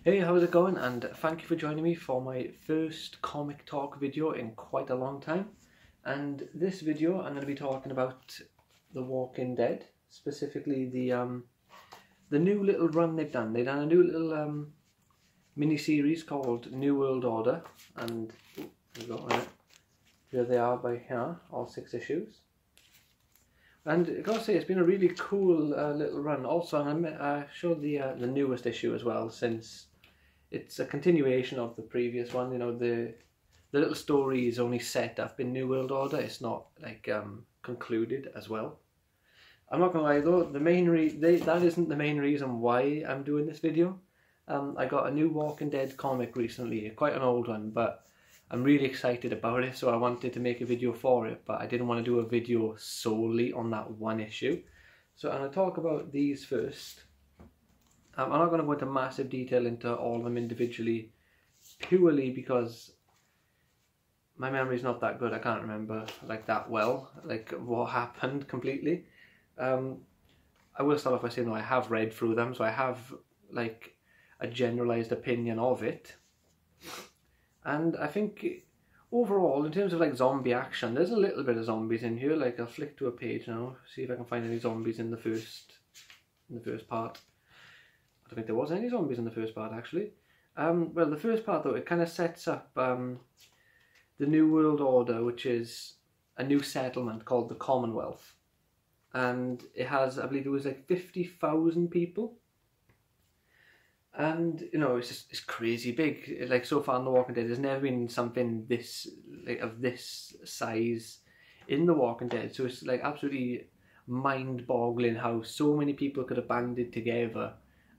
Hey, how's it going? And thank you for joining me for my first comic talk video in quite a long time. And this video I'm going to be talking about The Walking Dead, specifically the new little run they've done. They've done a new little mini-series called New World Order, and here they are by here, all 6 issues. And I gotta say, it's been a really cool little run. Also, I showed the newest issue as well, since it's a continuation of the previous one. You know, the little story is only set up in New World Order. It's not like concluded as well. I'm not gonna lie though, that isn't the main reason why I'm doing this video. I got a new Walking Dead comic recently, quite an old one, but I'm really excited about it, so I wanted to make a video for it, but I didn't want to do a video solely on that one issue. So I'm going to talk about these first. I'm not going to go into massive detail into all of them individually, purely because my memory's not that good. I can't remember like that well, like what happened completely. I will start off by saying though, I have read through them, so I have like a generalized opinion of it. And I think overall, in terms of like zombie action, there's a little bit of zombies in here. Like I'll flick to a page now, see if I can find any zombies in the first part. I don't think there was any zombies in the first part actually. Well, the first part though, it kind of sets up the New World Order, which is a new settlement called the Commonwealth, and it has, I believe it was like 50,000 people. And you know, it's crazy big. Like so far in The Walking Dead, there's never been something this of this size in The Walking Dead. So it's like absolutely mind-boggling how so many people could have banded together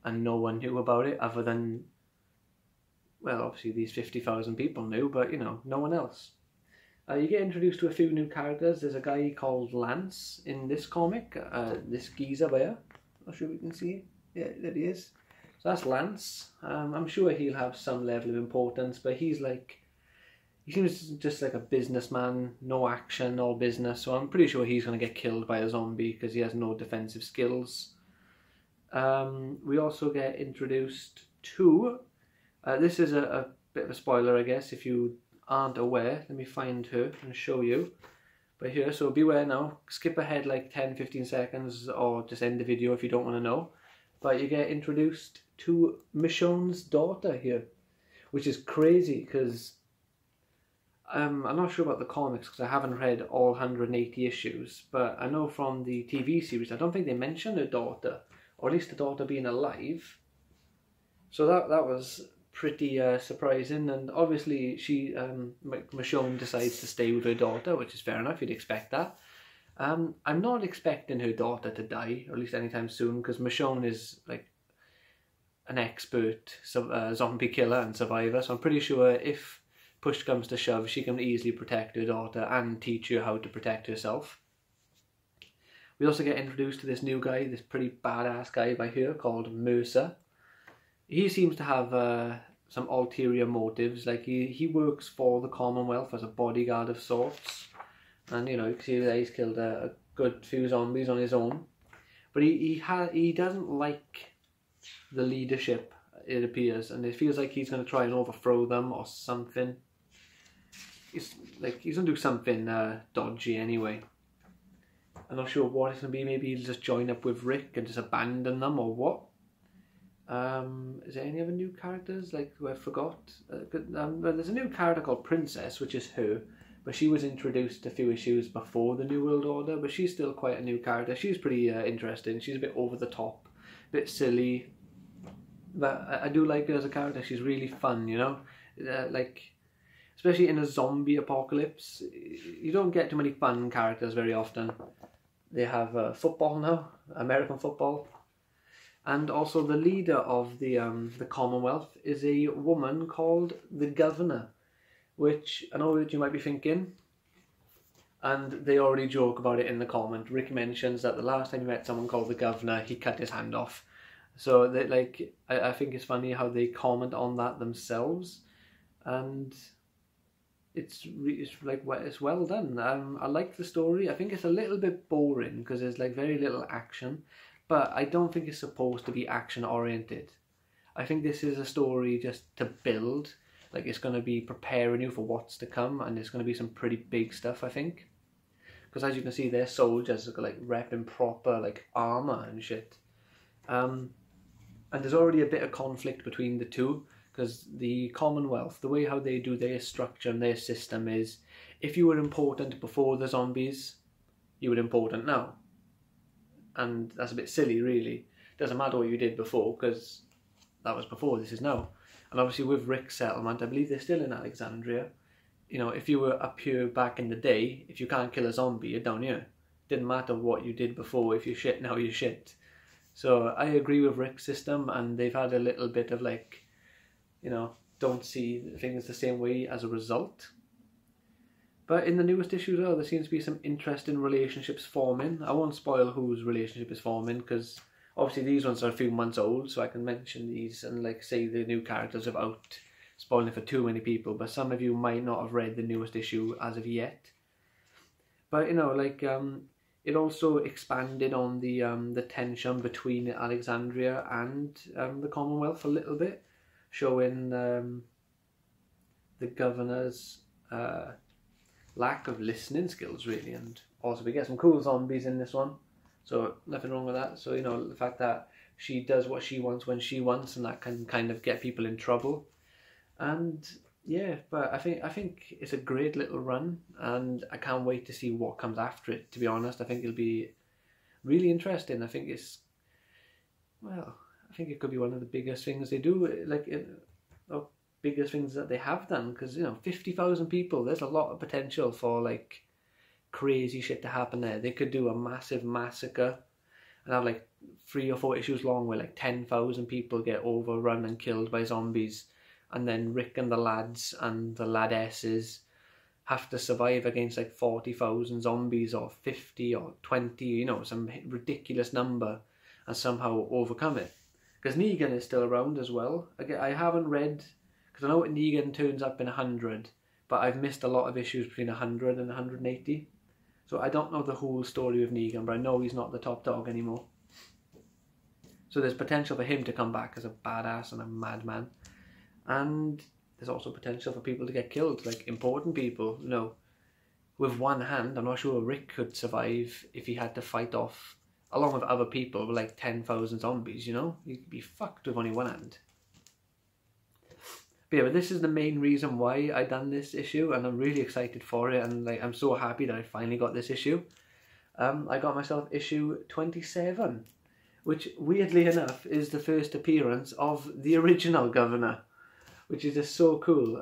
and no one knew about it, other than, well, obviously these 50,000 people knew, but you know, no one else. You get introduced to a few new characters. There's a guy called Lance in this comic. This geezer there. Not sure if we can see it. Yeah, there he is. So that's Lance. I'm sure he'll have some level of importance, but he seems just like a businessman, no action, all business, so I'm pretty sure he's going to get killed by a zombie because he has no defensive skills. We also get introduced to, this is a bit of a spoiler I guess if you aren't aware. Let me find her and show you. But here, so beware now, skip ahead like 10-15 seconds or just end the video if you don't want to know. But you get introduced to Michonne's daughter here, which is crazy because I'm not sure about the comics because I haven't read all 180 issues, but I know from the TV series, I don't think they mentioned her daughter, or at least the daughter being alive. So that was pretty surprising, and obviously Michonne decides to stay with her daughter, which is fair enough, you'd expect that. I'm not expecting her daughter to die, or at least anytime soon, because Michonne is like an expert zombie killer and survivor, so I'm pretty sure if push comes to shove, she can easily protect her daughter and teach her how to protect herself. We also get introduced to this new guy, this pretty badass guy by here called Mercer. He seems to have some ulterior motives, like he works for the Commonwealth as a bodyguard of sorts. And you know, you can see that he's killed a good few zombies on his own, but he doesn't like the leadership, it appears, and it feels like he's going to try and overthrow them or something. He's going to do something dodgy anyway. I'm not sure what it's going to be. Maybe he'll just join up with Rick and just abandon them, or what. Is there any other new characters like who I forgot? Well, there's a new character called Princess, which is her. But she was introduced a few issues before the New World Order, but she's still quite a new character. She's pretty interesting. She's a bit over the top, a bit silly, but I do like her as a character. She's really fun, you know? Like, especially in a zombie apocalypse, you don't get too many fun characters very often. They have football now, American football. And also the leader of the Commonwealth is a woman called the Governor, which I know what you might be thinking, and they already joke about it in the comment. Rick mentions that the last time he met someone called the Governor, he cut his hand off. So they, like, I think it's funny how they comment on that themselves, and it's well done. I like the story. I think it's a little bit boring because there's like very little action, but I don't think it's supposed to be action oriented. I think this is a story just to build. Like, it's going to be preparing you for what's to come, and it's going to be some pretty big stuff, I think. Because as you can see, their soldiers are like repping proper like armor and shit. And there's already a bit of conflict between the two, because the Commonwealth, the way how they do their structure and their system is, if you were important before the zombies, you were important now. And that's a bit silly, really. Doesn't matter what you did before, because that was before, this is now. And obviously with Rick's settlement, I believe they're still in Alexandria. You know, if you were up here back in the day, if you can't kill a zombie, you're down here. Didn't matter what you did before, if you shit, now you shit. So I agree with Rick's system, and they've had a little bit of like, you know, don't see things the same way as a result. But in the newest issue though, there seems to be some interesting relationships forming. I won't spoil whose relationship is forming, because obviously these ones are a few months old, so I can mention these and like say the new characters without spoiling it for too many people. But some of you might not have read the newest issue as of yet. But you know, like it also expanded on the tension between Alexandria and the Commonwealth a little bit, showing the governor's lack of listening skills, really. And also we get some cool zombies in this one, so nothing wrong with that. So, you know, the fact that she does what she wants when she wants, and that can kind of get people in trouble. And yeah, but I think it's a great little run, and I can't wait to see what comes after it, to be honest. I think it'll be really interesting. I think it's, well, I think it could be one of the biggest things they do, like, or biggest things that they have done, because, you know, 50,000 people, there's a lot of potential for, like, crazy shit to happen there. They could do a massive massacre and have, like, 3 or 4 issues long where, like, 10,000 people get overrun and killed by zombies, and then Rick and the lads and the ladesses have to survive against, like, 40,000 zombies or 50 or 20, you know, some ridiculous number, and somehow overcome it. Because Negan is still around as well. Again, I haven't read, because I know Negan turns up in 100, but I've missed a lot of issues between 100 and 180. So I don't know the whole story of Negan, but I know he's not the top dog anymore. So there's potential for him to come back as a badass and a madman. And there's also potential for people to get killed, like important people, you know. With one hand, I'm not sure Rick could survive if he had to fight off, along with other people, with like 10,000 zombies, you know? He'd be fucked with only one hand. But yeah, but this is the main reason why I done this issue, and I'm really excited for it, and like I'm so happy that I finally got this issue. I got myself issue 27, which weirdly enough is the first appearance of the original Governor, which is just so cool.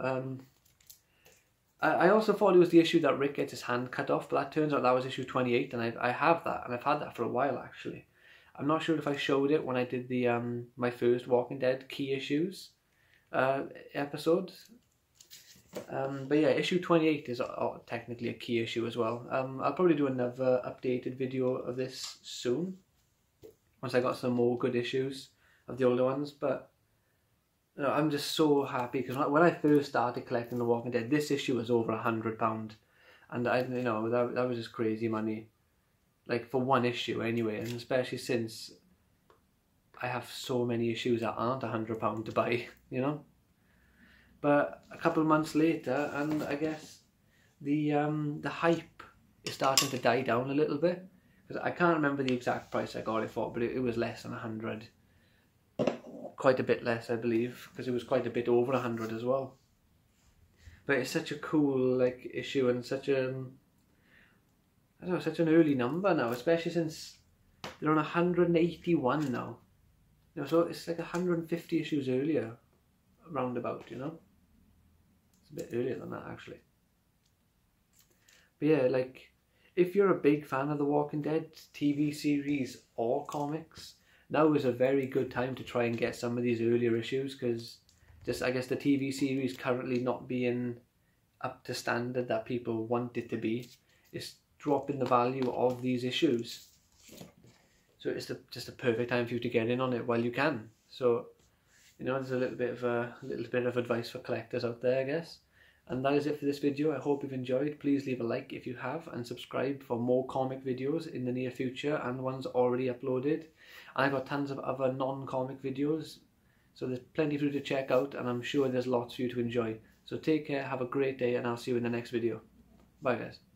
I also thought it was the issue that Rick gets his hand cut off, but that turns out that was issue 28, and I have that, and I've had that for a while actually. I'm not sure if I showed it when I did the my first Walking Dead key issues episode. But yeah, issue 28 is technically a key issue as well. I'll probably do another updated video of this soon, once I got some more good issues of the older ones. But you know, I'm just so happy, because when I first started collecting The Walking Dead, this issue was over £100, and you know, that was just crazy money, like for one issue anyway, and especially since I have so many issues that aren't £100 to buy, you know. But a couple of months later, and I guess the hype is starting to die down a little bit, because I can't remember the exact price I got it for, but it was less than 100. Quite a bit less, I believe, because it was quite a bit over 100 as well. But it's such a cool like issue, and such a, I don't know, such an early number now, especially since they're on 181 now. You know, so it's like 150 issues earlier, roundabout, you know. It's a bit earlier than that actually. But yeah, like, if you're a big fan of The Walking Dead TV series or comics, now is a very good time to try and get some of these earlier issues, because just, I guess, the TV series currently not being up to standard that people want it to be, is dropping the value of these issues. So it's just a perfect time for you to get in on it while you can. So, you know, there's a little bit of advice for collectors out there, I guess. And that is it for this video. I hope you've enjoyed. Please leave a like if you have, and subscribe for more comic videos in the near future, and ones already uploaded. And I've got tons of other non-comic videos So there's plenty for you to check out, and I'm sure there's lots for you to enjoy. So take care, have a great day, and I'll see you in the next video. Bye guys.